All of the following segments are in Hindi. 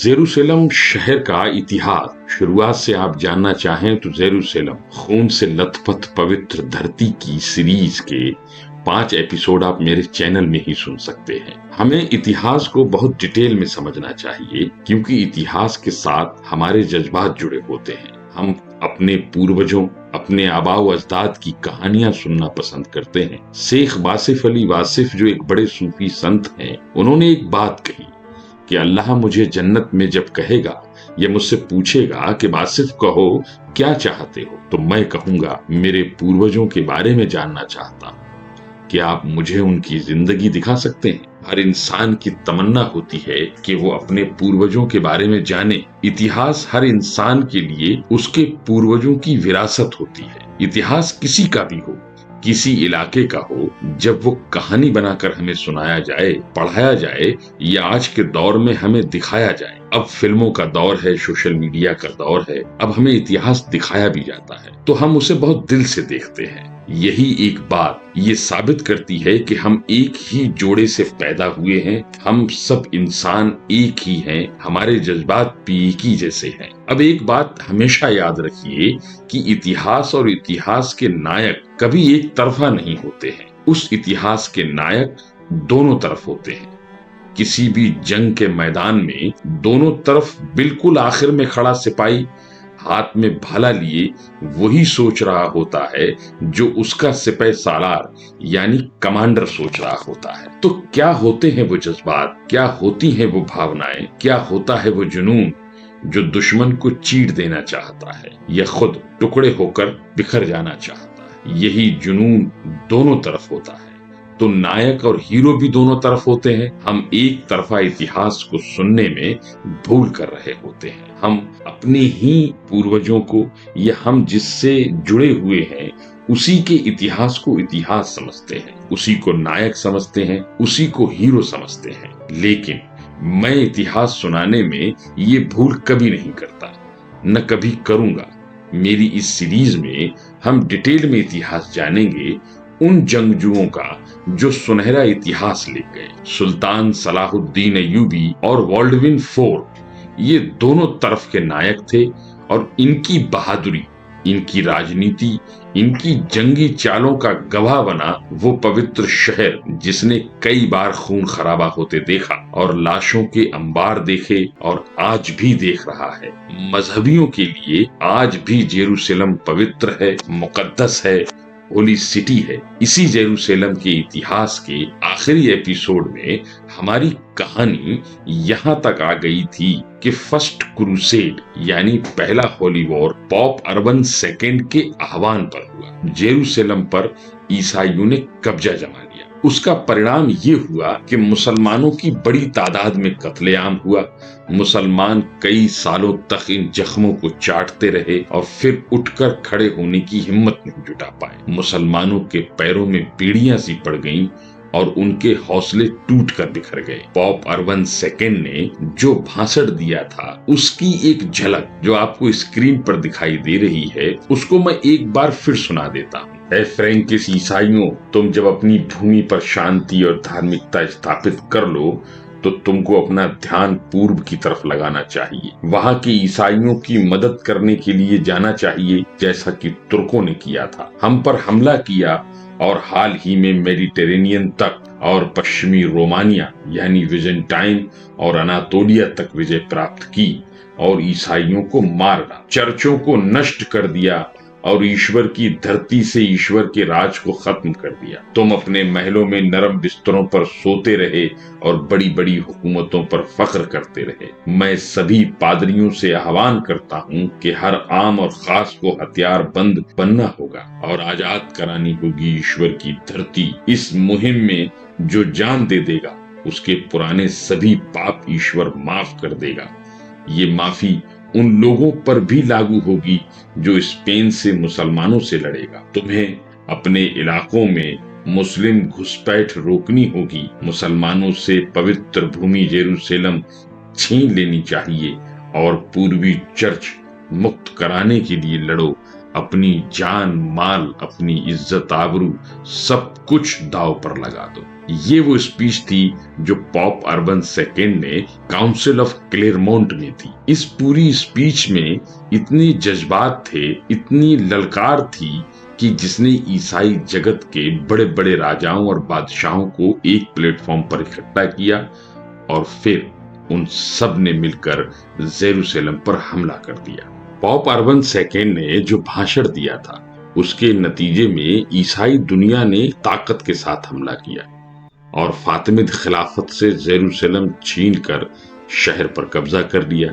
जेरूसलम शहर का इतिहास शुरुआत से आप जानना चाहें तो जेरूसलम खून से लथपथ पवित्र धरती की सीरीज के 5 एपिसोड आप मेरे चैनल में ही सुन सकते हैं। हमें इतिहास को बहुत डिटेल में समझना चाहिए क्योंकि इतिहास के साथ हमारे जज्बात जुड़े होते हैं। हम अपने पूर्वजों, अपने आबाओ अजदाद की कहानियां सुनना पसंद करते हैं। शेख वासिफ अली वासिफ जो एक बड़े सूफी संत हैं, उन्होंने एक बात कही कि अल्लाह मुझे जन्नत में जब कहेगा, ये मुझसे पूछेगा कि वासिफ कहो क्या चाहते हो, तो मैं कहूंगा मेरे पूर्वजों के बारे में जानना चाहता हूं। क्या आप मुझे उनकी जिंदगी दिखा सकते हैं? हर इंसान की तमन्ना होती है कि वो अपने पूर्वजों के बारे में जाने। इतिहास हर इंसान के लिए उसके पूर्वजों की विरासत होती है। इतिहास किसी का भी हो, किसी इलाके का हो, जब वो कहानी बनाकर हमें सुनाया जाए, पढ़ाया जाए या आज के दौर में हमें दिखाया जाए। अब फिल्मों का दौर है, सोशल मीडिया का दौर है, अब हमें इतिहास दिखाया भी जाता है तो हम उसे बहुत दिल से देखते हैं। यही एक बात ये साबित करती है कि हम एक ही जोड़े से पैदा हुए हैं, हम सब इंसान एक ही हैं, हमारे जज्बात भी एक ही जैसे हैं। अब एक बात हमेशा याद रखिए कि इतिहास और इतिहास के नायक कभी एक तरफा नहीं होते हैं। उस इतिहास के नायक दोनों तरफ होते हैं। किसी भी जंग के मैदान में दोनों तरफ बिल्कुल आखिर में खड़ा सिपाही हाथ में भाला लिए वही सोच रहा होता है जो उसका सिपाही सालार यानी कमांडर सोच रहा होता है। तो क्या होते हैं वो जज्बात, क्या होती हैं वो भावनाएं, क्या होता है वो जुनून जो दुश्मन को चीर देना चाहता है या खुद टुकड़े होकर बिखर जाना चाहता है। यही जुनून दोनों तरफ होता है। तो नायक और हीरो भी दोनों तरफ होते हैं। हम एक तरफा इतिहास को सुनने में भूल कर रहे होते हैं। हम अपने ही पूर्वजों को या हम जिससे जुड़े हुए हैं उसी के इतिहास को इतिहास समझते हैं, उसी को नायक समझते हैं, उसी को हीरो समझते हैं। लेकिन मैं इतिहास सुनाने में ये भूल कभी नहीं करता, न कभी करूंगा। मेरी इस सीरीज में हम डिटेल में इतिहास जानेंगे उन जंगजुओं का जो सुनहरा इतिहास लिख गए। सुल्तान सलाहुद्दीन अय्यूबी और बॉल्डविन फोर्ट ये दोनों तरफ के नायक थे और इनकी बहादुरी, इनकी राजनीति, इनकी जंगी चालों का गवाह बना वो पवित्र शहर जिसने कई बार खून खराबा होते देखा और लाशों के अंबार देखे और आज भी देख रहा है। मजहबियों के लिए आज भी जेरूसलम पवित्र है, मुकद्दस है, होली सिटी है। इसी जेरूसलम के इतिहास के आखिरी एपिसोड में हमारी कहानी यहाँ तक आ गई थी कि फर्स्ट क्रूसेड यानी पहला holy war pop urban second के आह्वान पर हुआ। जेरूसलम पर ईसाइयों ने कब्जा जमा लिया। उसका परिणाम ये हुआ कि मुसलमानों की बड़ी तादाद में कत्लेआम हुआ। मुसलमान कई सालों तक इन जख्मों को चाटते रहे और फिर उठकर खड़े होने की हिम्मत नहीं जुटा पाए। मुसलमानों के पैरों में बेड़ियां सी पड़ गईं और उनके हौसले टूट कर बिखर गए। पॉप अर्बन सेकेंड ने जो भाषण दिया था उसकी एक झलक जो आपको स्क्रीन पर दिखाई दे रही है, उसको मैं एक बार फिर सुना देता हूँ। ऐ फ्रैंकिस ईसाइयों, तुम जब अपनी भूमि पर शांति और धार्मिकता स्थापित कर लो तो तुमको अपना ध्यान पूर्व की तरफ लगाना चाहिए। वहां के ईसाइयों की मदद करने के लिए जाना चाहिए, जैसा कि तुर्कों ने किया था। हम पर हमला किया और हाल ही में मेडिटेरेनियन तक और पश्चिमी रोमानिया यानी विजेंटाइन और अनातोलिया तक विजय प्राप्त की और ईसाइयों को मार डाला, चर्चों को नष्ट कर दिया और ईश्वर की धरती से ईश्वर के राज को खत्म कर दिया। तुम अपने महलों में नरम बिस्तरों पर सोते रहे और बड़ी बड़ी हुकूमतों पर फख्र करते रहे। मैं सभी पादरियों से आह्वान करता हूँ कि हर आम और खास को हथियार बंद बनना होगा और आजाद करानी होगी ईश्वर की धरती। इस मुहिम में जो जान दे देगा उसके पुराने सभी पाप ईश्वर माफ कर देगा। ये माफी उन लोगों पर भी लागू होगी जो स्पेन से मुसलमानों से लड़ेगा। तुम्हें अपने इलाकों में मुस्लिम घुसपैठ रोकनी होगी। मुसलमानों से पवित्र भूमि जेरूसलम छीन लेनी चाहिए और पूर्वी चर्च मुक्त कराने के लिए लड़ो। अपनी जान माल, अपनी इज्जत आबरू सब कुछ दांव पर लगा दो। ये वो स्पीच थी जो पॉप अर्बन सेकेंड ने काउंसिल ऑफ क्लेरमोंट में दी। इस पूरी स्पीच में इतने जज्बात थे, इतनी ललकार थी कि जिसने ईसाई जगत के बड़े बड़े राजाओं और बादशाहों को एक प्लेटफॉर्म पर इकट्ठा किया और फिर उन सब ने मिलकर जेरूशलेम पर हमला कर दिया। पॉप अर्बन सेकेंड ने जो भाषण दिया था उसके नतीजे में ईसाई दुनिया ने ताकत के साथ हमला किया और फातिमिद खिलाफत से जेरूशलेम छीनकर शहर पर कब्जा कर लिया।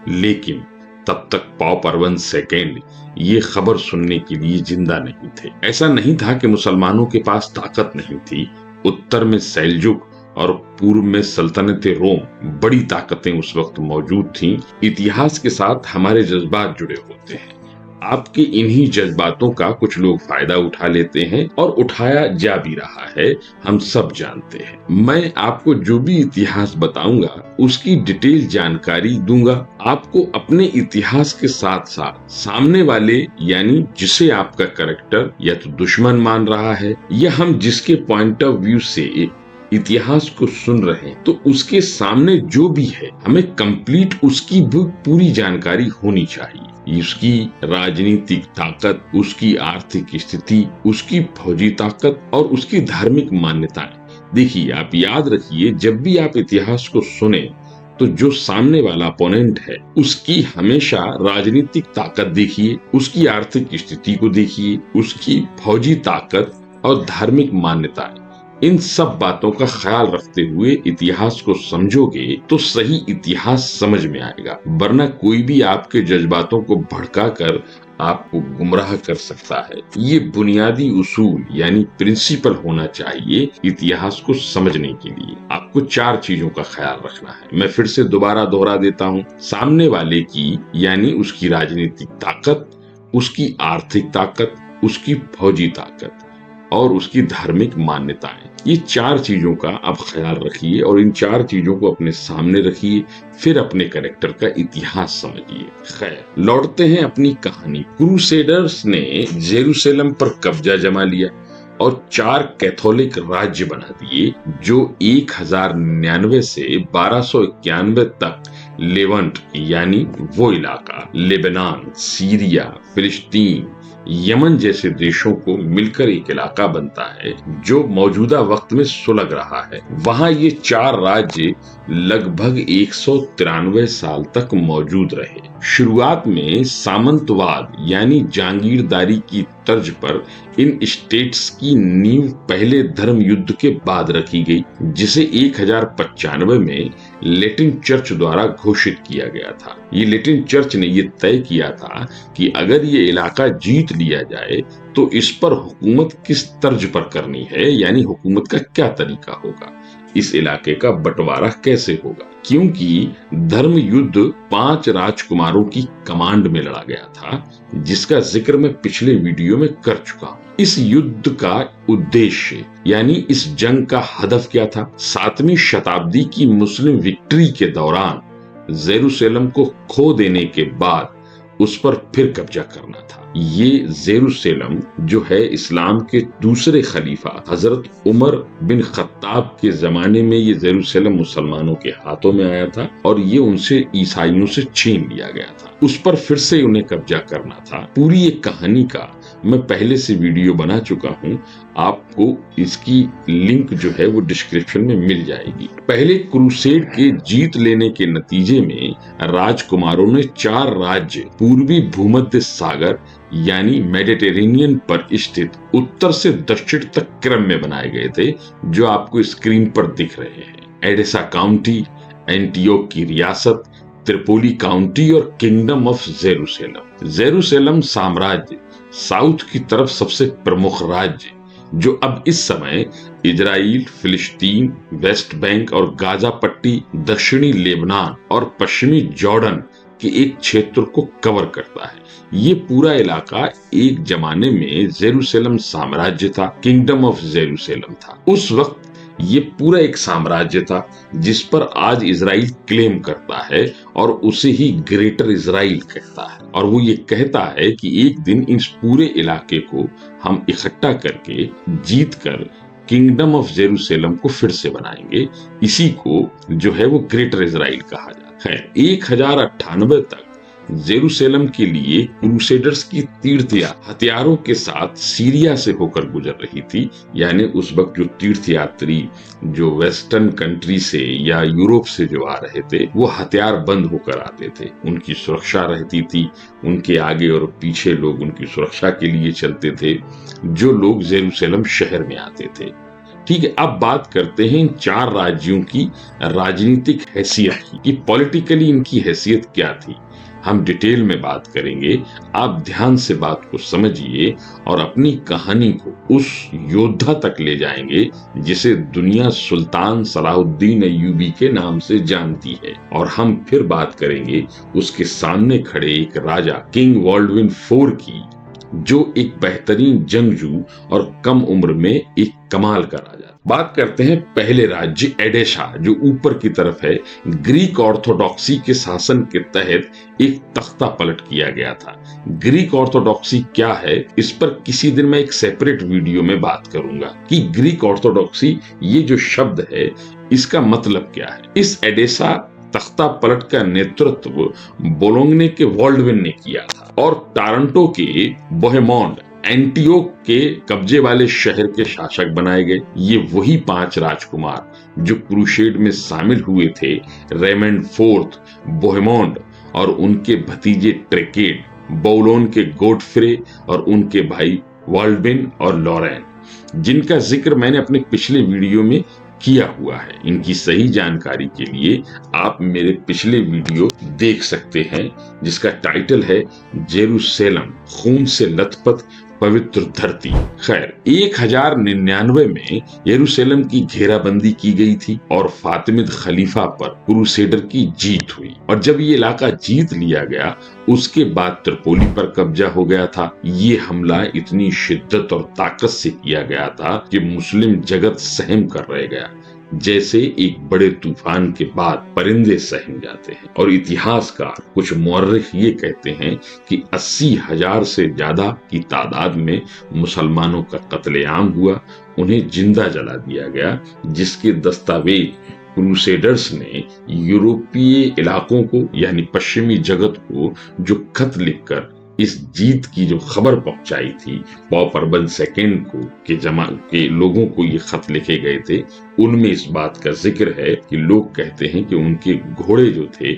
लेकिन तब तक पॉप अर्बन सेकेंड ये खबर सुनने के लिए जिंदा नहीं थे। ऐसा नहीं था कि मुसलमानों के पास ताकत नहीं थी। उत्तर में सेल्जुक और पूर्व में सल्तनत रोम, बड़ी ताकतें उस वक्त मौजूद थीं। इतिहास के साथ हमारे जज्बात जुड़े होते हैं। आपके इन्हीं जज्बातों का कुछ लोग फायदा उठा लेते हैं और उठाया जा भी रहा है, हम सब जानते हैं। मैं आपको जो भी इतिहास बताऊंगा उसकी डिटेल जानकारी दूंगा। आपको अपने इतिहास के साथ साथ सामने वाले यानी जिसे आपका कैरेक्टर या तो दुश्मन मान रहा है या हम जिसके पॉइंट ऑफ व्यू से इतिहास को सुन रहे हैं, तो उसके सामने जो भी है हमें कंप्लीट उसकी पूरी जानकारी होनी चाहिए। उसकी राजनीतिक ताकत, उसकी आर्थिक स्थिति, उसकी फौजी ताकत और उसकी धार्मिक मान्यताएं। देखिए, आप याद रखिए, जब भी आप इतिहास को सुने तो जो सामने वाला अपोनेंट है उसकी हमेशा राजनीतिक ताकत देखिए, उसकी आर्थिक स्थिति को देखिए, उसकी फौजी ताकत और धार्मिक मान्यताएं। इन सब बातों का ख्याल रखते हुए इतिहास को समझोगे तो सही इतिहास समझ में आएगा, वरना कोई भी आपके जज्बातों को भड़काकर आपको गुमराह कर सकता है। ये बुनियादी उसूल यानी प्रिंसिपल होना चाहिए इतिहास को समझने के लिए। आपको 4 चीजों का ख्याल रखना है। मैं फिर से दोबारा दोहरा देता हूँ। सामने वाले की यानी उसकी राजनीतिक ताकत, उसकी आर्थिक ताकत, उसकी फौजी ताकत और उसकी धार्मिक मान्यताएं। ये 4 चीजों का आप ख्याल रखिए और इन 4 चीजों को अपने सामने रखिए, फिर अपने कैरेक्टर का इतिहास समझिए। खैर, लौटते हैं अपनी कहानी। क्रूसेडर्स ने जेरूशलेम पर कब्जा जमा लिया और 4 कैथोलिक राज्य बना दिए जो 1099 से 1291 तक लेवंट यानी वो इलाका, लेबनान, सीरिया, फिलिस्तीन, यमन जैसे देशों को मिलकर एक इलाका बनता है जो मौजूदा वक्त में सुलग रहा है। वहां ये 4 राज्य लगभग 193 साल तक मौजूद रहे। शुरुआत में सामंतवाद यानी जागीरदारी की तर्ज पर इन स्टेट्स की नींव पहले धर्म युद्ध के बाद रखी गई, जिसे 1095 में लैटिन चर्च द्वारा घोषित किया गया था। ये लैटिन चर्च ने ये तय किया था कि अगर ये इलाका जीत लिया जाए तो इस पर हुकूमत किस तर्ज पर करनी है, यानी हुकूमत का क्या तरीका होगा, इस इलाके का बंटवारा कैसे होगा। क्योंकि धर्म युद्ध 5 राजकुमारों की कमांड में लड़ा गया था, जिसका जिक्र मैं पिछले वीडियो में कर चुका हूँ। इस युद्ध का उद्देश्य यानी इस जंग का हदफ क्या था? 7वीं शताब्दी की मुस्लिम विक्ट्री के दौरान जेरूशलेम को खो देने के बाद उस पर फिर कब्जा करना था। ये जेरूशलेम जो है इस्लाम के दूसरे खलीफा हजरत उमर बिन खत्ताब के जमाने में ये जेरूशलेम मुसलमानों के हाथों में आया था और ये उनसे ईसाइयों से छीन लिया गया था। उस पर फिर से उन्हें कब्जा करना था। पूरी एक कहानी का मैं पहले से वीडियो बना चुका हूँ, आपको इसकी लिंक जो है वो डिस्क्रिप्शन में मिल जाएगी। पहले क्रूसेड के जीत लेने के नतीजे में राजकुमारों ने 4 राज्य पूर्वी भूमध्य सागर यानी मेडिटेरेनियन पर स्थित उत्तर से दक्षिण तक क्रम में बनाए गए थे, जो आपको स्क्रीन पर दिख रहे हैं। एडेसा काउंटी, एंटियोक की रियासत, त्रिपोली काउंटी और किंगडम ऑफ जेरूशलेम। जेरूशलेम साम्राज्य साउथ की तरफ सबसे प्रमुख राज्य, जो अब इस समय इजराइल, फिलिस्तीन, वेस्ट बैंक और गाजा पट्टी, दक्षिणी लेबनान और पश्चिमी जॉर्डन के एक क्षेत्र को कवर करता है। ये पूरा इलाका एक जमाने में जेरूशलेम साम्राज्य था, किंगडम ऑफ जेरूशलेम था। उस वक्त ये पूरा एक साम्राज्य था जिस पर आज इजराइल क्लेम करता है और उसे ही ग्रेटर इजराइल कहता है। और वो ये कहता है कि एक दिन इस पूरे इलाके को हम इकट्ठा करके जीत कर किंगडम ऑफ जेरूसलम को फिर से बनाएंगे। इसी को जो है वो ग्रेटर इजराइल कहा जाता है। 1098 तक जेरूसलम के लिए क्रूसेडर्स की तीर्थ हथियारों के साथ सीरिया से होकर गुजर रही थी। यानी उस वक्त जो तीर्थ यात्री जो वेस्टर्न कंट्री से या यूरोप से जो आ रहे थे वो हथियार बंद होकर आते थे, उनकी सुरक्षा रहती थी, उनके आगे और पीछे लोग उनकी सुरक्षा के लिए चलते थे जो लोग जेरूसलम शहर में आते थे। ठीक है, अब बात करते हैं इन 4 राज्यों की राजनीतिक हैसियत की कि पॉलिटिकली इनकी हैसियत क्या थी। हम डिटेल में बात करेंगे, आप ध्यान से बात को समझिए और अपनी कहानी को उस योद्धा तक ले जाएंगे जिसे दुनिया सुल्तान सलाहुद्दीन अय्यूबी के नाम से जानती है। और हम फिर बात करेंगे उसके सामने खड़े एक राजा किंग बॉल्डविन IV की, जो एक बेहतरीन जंगजू और कम उम्र में एक कमाल का राजा। बात करते हैं पहले राज्य एडेशा जो ऊपर की तरफ है। ग्रीक ऑर्थोडॉक्सी के शासन के तहत एक तख्ता पलट किया गया था। ग्रीक ऑर्थोडॉक्सी क्या है इस पर किसी दिन मैं एक सेपरेट वीडियो में बात करूंगा कि ग्रीक ऑर्थोडॉक्सी ये जो शब्द है इसका मतलब क्या है। इस एडेशा तख्ता पलट का नेतृत्व बोलोग्ने के वॉल्डविन ने किया था और टारंटो के बोहेमॉन्ड एंटियोक के कब्जे वाले शहर के शासक बनाए गए। ये वही 5 राजकुमार जो क्रूसेड में शामिल हुए थे, रेमंड IV, बोहेमॉन्ड और उनके भतीजे ट्रेकेड, बौलोन के गोडफ्रे और उनके भाई वॉल्डविन और लॉरेन, जिनका जिक्र मैंने अपने पिछले वीडियो में किया हुआ है। इनकी सही जानकारी के लिए आप मेरे पिछले वीडियो देख सकते हैं जिसका टाइटल है जेरूसलम खून से लथपथ पवित्र धरती। खैर 1099 में यरूशलेम की घेराबंदी की गई थी और फातिमिद खलीफा पर क्रूसेडर की जीत हुई। और जब ये इलाका जीत लिया गया उसके बाद त्रिपोली पर कब्जा हो गया था। ये हमला इतनी शिद्दत और ताकत से किया गया था कि मुस्लिम जगत सहम कर रह गया, जैसे एक बड़े तूफान के बाद परिंदे सहम जाते हैं। और इतिहासकार कुछ मौर्रिख ये कहते हैं कि 80,000 से ज्यादा की तादाद में मुसलमानों का कत्लेआम हुआ, उन्हें जिंदा जला दिया गया, जिसके दस्तावेज क्रूसेडर्स ने यूरोपीय इलाकों को यानी पश्चिमी जगत को जो खत लिखकर इस जीत की जो खबर पहुंचाई थी पॉप अर्बन II को के लोगों को ये खत लिखे गए थे, उनमें इस बात का जिक्र है कि लोग कहते हैं कि उनके घोड़े जो थे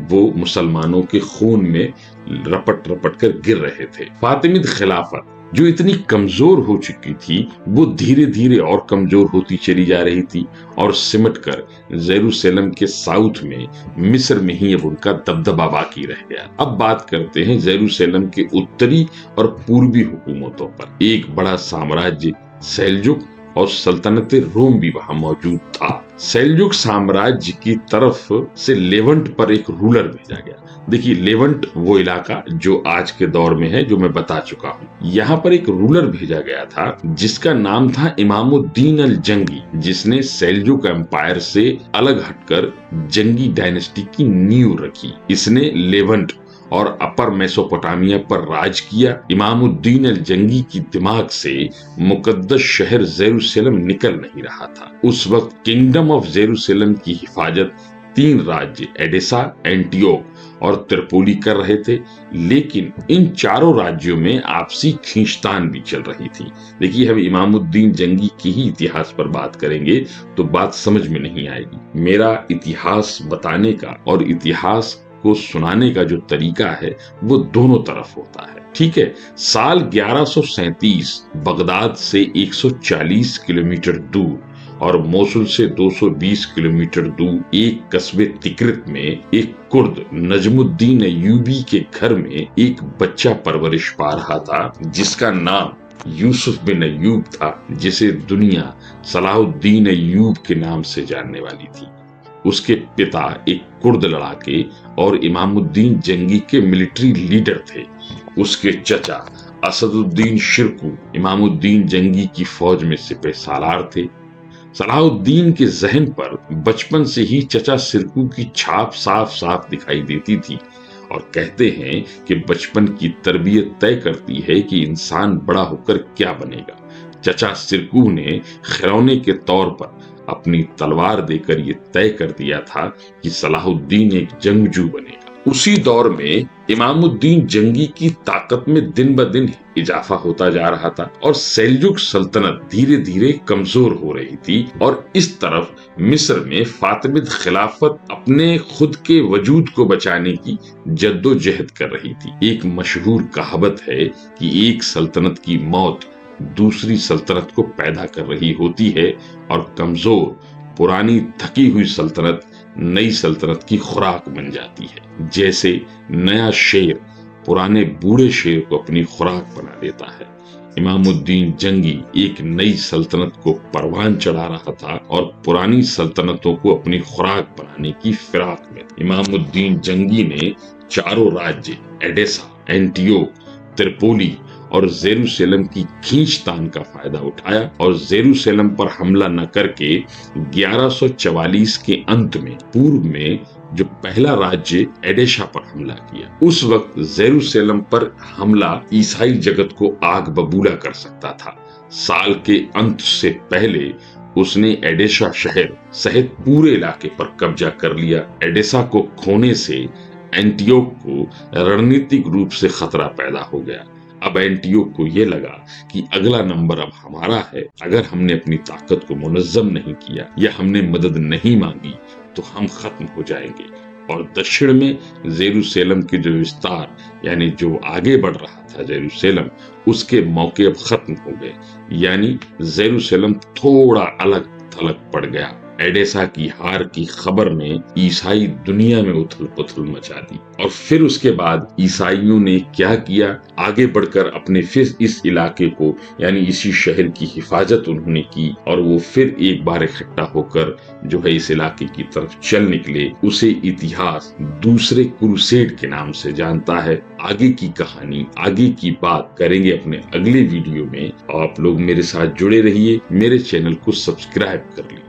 वो मुसलमानों के खून में रपट रपट कर गिर रहे थे। फातिमिद खिलाफत जो इतनी कमजोर हो चुकी थी वो धीरे धीरे और कमजोर होती चली जा रही थी और सिमटकर जेरूसलम के साउथ में मिस्र में ही अब उनका दबदबा बाकी रह गया। अब बात करते हैं जेरूसलम के उत्तरी और पूर्वी हुकूमतों पर। एक बड़ा साम्राज्य सेल्जुक और सल्तनत रोम भी वहां मौजूद था। सेल्जुक साम्राज्य की तरफ से लेवंट पर एक रूलर भेजा गया। देखिए लेवंट वो इलाका जो आज के दौर में है जो मैं बता चुका हूँ। यहाँ पर एक रूलर भेजा गया था जिसका नाम था इमामुद्दीन अल जंगी, जिसने सेल्जुक एम्पायर से अलग हटकर जंगी डायनेस्टी की नींव रखी। इसने लेवंट और अपर मेसोपोटामिया पर राज किया। इमामुद्दीन अल जंगी की दिमाग से मुकद्दस शहर जेरूसलम निकल नहीं रहा था। उस वक्त किंगडम ऑफ जेरूसलम की हिफाजत 3 राज्य एडेसा, एंटियोक और त्रिपोली कर रहे थे, लेकिन इन चारों राज्यों में आपसी खींचतान भी चल रही थी। देखिए हम इमामुद्दीन जंगी के ही इतिहास पर बात करेंगे तो बात समझ में नहीं आएगी। मेरा इतिहास बताने का और इतिहास को सुनाने का जो तरीका है वो दोनों तरफ होता है। ठीक है, साल 1137 बगदाद से 140 किलोमीटर दूर और मोसुल से 220 किलोमीटर दूर एक कस्बे तिक्रित में एक कुर्द नजमुद्दीन अय्यूबी के घर में एक बच्चा परवरिश पा रहा था जिसका नाम यूसुफ बिन अय्यूब था, जिसे दुनिया सलाहुद्दीन अय्यूब के नाम से जानने वाली थी। उसके पिता एक कुर्द लड़ाके और इमामुद्दीन जंगी के मिलिट्री लीडर थे। उसके चचा असदुद्दीन शिरकू इमामुद्दीन जंगी की फौज में सिपह सालार थे। सलाहुद्दीन के जहन पर बचपन से ही चचा सिरकू की छाप साफ साफ दिखाई देती थी और कहते हैं कि बचपन की तरबियत तय करती है कि इंसान बड़ा होकर क्या बनेगा। चचा सिरकू ने खिलौने के तौर पर अपनी तलवार देकर यह तय कर दिया था कि सलाहुद्दीन एक जंगजू बनेगा। उसी दौर में इमामुद्दीन जंगी की ताकत में दिन ब दिन इजाफा होता जा रहा था और सेल्जुक सल्तनत धीरे धीरे कमजोर हो रही थी और इस तरफ मिस्र में फातिमिद खिलाफत अपने खुद के वजूद को बचाने की जद्दोजहद कर रही थी। एक मशहूर कहावत है कि एक सल्तनत की मौत दूसरी सल्तनत को पैदा कर रही होती है और कमजोर पुरानी थकी हुई सल्तनत नई सल्तनत की खुराक बन जाती है। जैसे नया शेर पुराने बूढ़े शेर को अपनी खुराक बना लेता है। इमामुद्दीन जंगी एक नई सल्तनत को परवान चढ़ा रहा था और पुरानी सल्तनतों को अपनी खुराक बनाने की फिराक में। इमामुद्दीन जंगी ने चारों राज्य एडेसा, एंटियोक, त्रिपोली और जेरूसलम की खींचतान का फायदा उठाया और जेरूसलम पर हमला न करके 1144 के अंत में पूर्व में जो पहला राज्य एडेशा पर हमला किया। उस वक्त जेरूसलम पर हमला ईसाई जगत को आग बबूला कर सकता था। साल के अंत से पहले उसने एडेशा शहर सहित पूरे इलाके पर कब्जा कर लिया। एडेसा को खोने से एंटियोक को रणनीतिक रूप से खतरा पैदा हो गया। अब एंटियोक को यह लगा कि अगला नंबर अब हमारा है। अगर हमने अपनी ताकत को मुनज़्ज़म नहीं किया या हमने मदद नहीं मांगी तो हम खत्म हो जाएंगे। और दक्षिण में जेरूसलम के जो विस्तार यानी जो आगे बढ़ रहा था जेरूसलम, उसके मौके अब खत्म हो गए। यानी जेरूसलम थोड़ा अलग थलग पड़ गया। एडेसा की हार की खबर ने ईसाई दुनिया में उथल पुथल मचा दी और फिर उसके बाद ईसाइयों ने क्या किया, आगे बढ़कर अपने फिर इस इलाके को यानी इसी शहर की हिफाजत उन्होंने की और वो फिर एक बार इकट्ठा होकर जो है इस इलाके की तरफ चल निकले। उसे इतिहास दूसरे क्रूसेड के नाम से जानता है। आगे की कहानी, आगे की बात करेंगे अपने अगले वीडियो में। आप लोग मेरे साथ जुड़े रहिए, मेरे चैनल को सब्सक्राइब कर लीजिए।